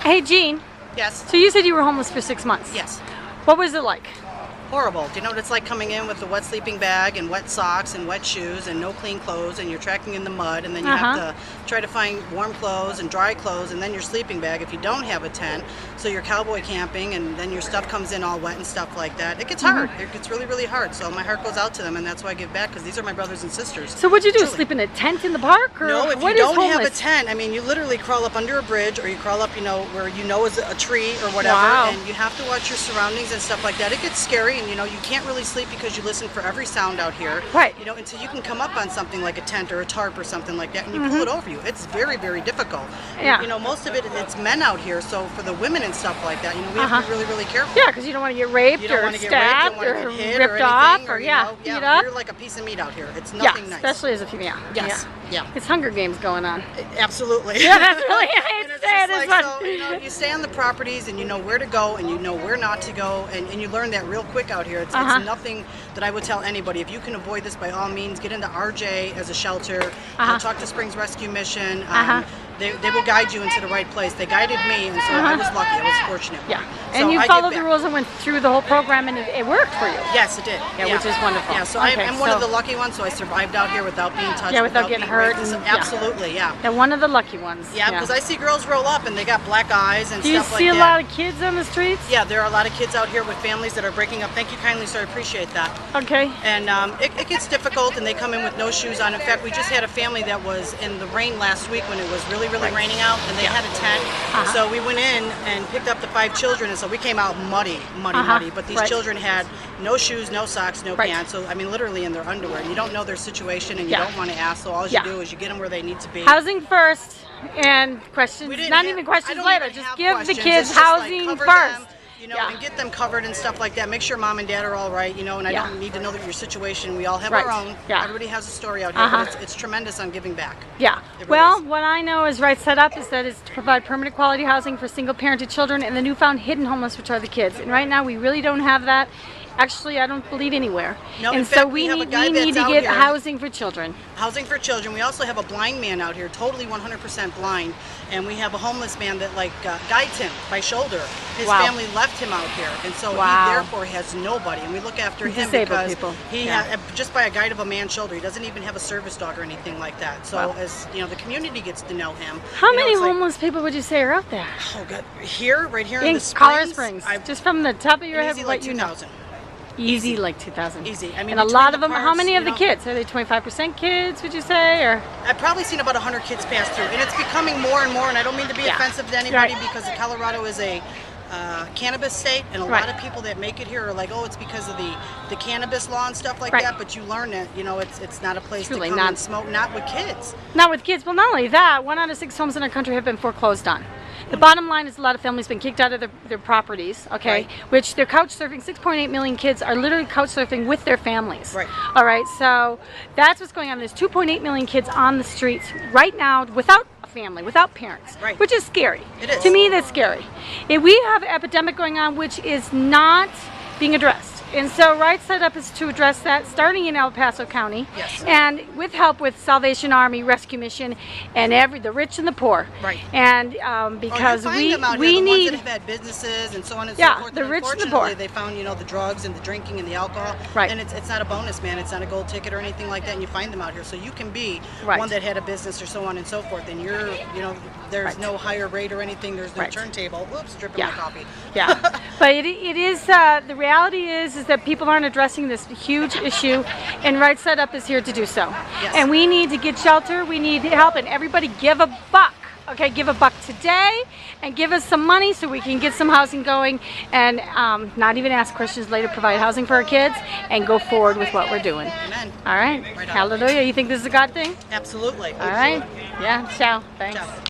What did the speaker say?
Hey, Jean. Yes. So you said you were homeless for 6 months. Yes. What was it like? Horrible. Do you know what it's like coming in with a wet sleeping bag and wet socks and wet shoes and no clean clothes, and you're tracking in the mud, and then you have to try to find warm clothes and dry clothes, and then your sleeping bag if you don't have a tent. So you're cowboy camping, and then your stuff comes in all wet and stuff like that. It gets hard. It gets really, really hard. So my heart goes out to them, and that's why I give back, because these are my brothers and sisters. So what'd you do? Truly. Sleep in a tent in the park? Or No, if what you is don't have homeless? a tent, I mean, you literally crawl up under a bridge, or you crawl up, where is a tree or whatever, Wow. and you have to watch your surroundings and stuff like that. It gets scary, and you can't really sleep because you listen for every sound out here. Right. Until you can come up on something like a tent or a tarp or something like that, and you pull it over you. It's very, very difficult. Yeah. Most of it's men out here, so for the women and stuff like that, we have to be really, really careful. Yeah, because you don't want to get raped You don't or want to get raped, you stabbed don't want to or get hit ripped or off anything, or beat up. You're like a piece of meat out here. It's Yeah, nothing nice. especially as a female. Yes. Yeah. It's Hunger Games going on. Absolutely. Yeah, that's really, I hate And to it's say it just as like, much. so, you stay on the properties, and you know where to go, and you know where not to go, and you learn that real quick out here. It's nothing that I would tell anybody. If you can avoid this, by all means, get into RJ as a shelter. Talk to Springs Rescue Mission. They will guide you into the right place. They guided me, and so I was lucky. I was fortunate. Yeah, So and you I followed give the back. rules and went through the whole program, and it worked for you. Yes, it did. Yeah, which is wonderful. Yeah, so Okay, I'm one of the lucky ones, so I survived out here without being touched. Yeah, without getting being hurt raped. and- Absolutely, yeah. And one of the lucky ones. Yeah, because I see girls roll up, and they got black eyes and Do you stuff like see that. a lot of kids on the streets? Yeah, there are a lot of kids out here with families that are breaking up. Thank you kindly, sir. I appreciate that. Okay. And it gets difficult, and they come in with no shoes on. In fact, we just had a family that was in the rain last week when it was really, really raining out, and they had a tent. So we went in and picked up the 5 children, and so we came out muddy. But these children had no shoes, no socks, no pants. So, I mean, literally in their underwear. And you don't know their situation, and you don't want to ask, so all you do is you get them where they need to be. Housing first, and questions, even questions later. Just give the kids housing first. And get them covered and stuff like that. Make sure mom and dad are all right, and I don't need to know that your situation. We all have our own. Everybody has a story out here, but it's tremendous on giving back. Yeah. Really Well, is. what I know is Right Side Up is that it's to provide permanent quality housing for single-parented children and the newfound hidden homeless, which are the kids. And right now, we really don't have that. Actually, I don't believe anywhere. No, and in so fact, we have a need guy to that's get out here. housing for children. Housing for children. We also have a blind man out here, totally 100% blind, and we have a homeless man that guides him by shoulder. His family left him out here, and so he therefore has nobody, and we look after him Disabled because people. he just by a guide of a man's shoulder. He doesn't even have a service dog or anything like that. So as the community gets to know him. How many homeless people would you say are out there? Oh God, right here in the Springs, Colorado Springs, just from the top of your head, easy what like you know. 2,000. Easy, like 2,000. Easy. I mean, and a lot of them. parks, How many of the kids? Are they 25% kids? Would you say, or? I've probably seen about 100 kids pass through, and it's becoming more and more. And I don't mean to be offensive to anybody because Colorado is a cannabis state, and a lot of people that make it here are like, oh, it's because of the cannabis law and stuff like that. But you learn that it's not a place to come and smoke. Not with kids. Not with kids. Well, not only that, 1 out of 6 homes in our country have been foreclosed on. The bottom line is a lot of families have been kicked out of their properties, which they're couch surfing. 6.8 million kids are literally couch surfing with their families. All right, so that's what's going on. There's 2.8 million kids on the streets right now without a family, without parents, which is scary. It is. To me, that's scary. And we have an epidemic going on which is not being addressed. And so Right Side Up is to address that, starting in El Paso County, and with help with Salvation Army, Rescue Mission, and the rich and the poor. And because we the need ones that have had businesses and so on and so forth. the rich and the unfortunately, poor. they found the drugs and the drinking and the alcohol. And it's not a bonus, man. It's not a gold ticket or anything like that. And you find them out here, so you can be one that had a business or so on and so forth. And you're, there's no higher rate or anything. There's no turntable. Whoops, dripping my coffee. But it is the reality is that people aren't addressing this huge issue, and Right Side Up is here to do so. And we need to get shelter, we need help, and everybody give a buck. Okay, give a buck today and give us some money so we can get some housing going, and not even ask questions later, provide housing for our kids, and go forward with what we're doing. Amen. All right. Hallelujah. You think this is a God thing? Absolutely. All right. Yeah. Ciao. Thanks. Ciao.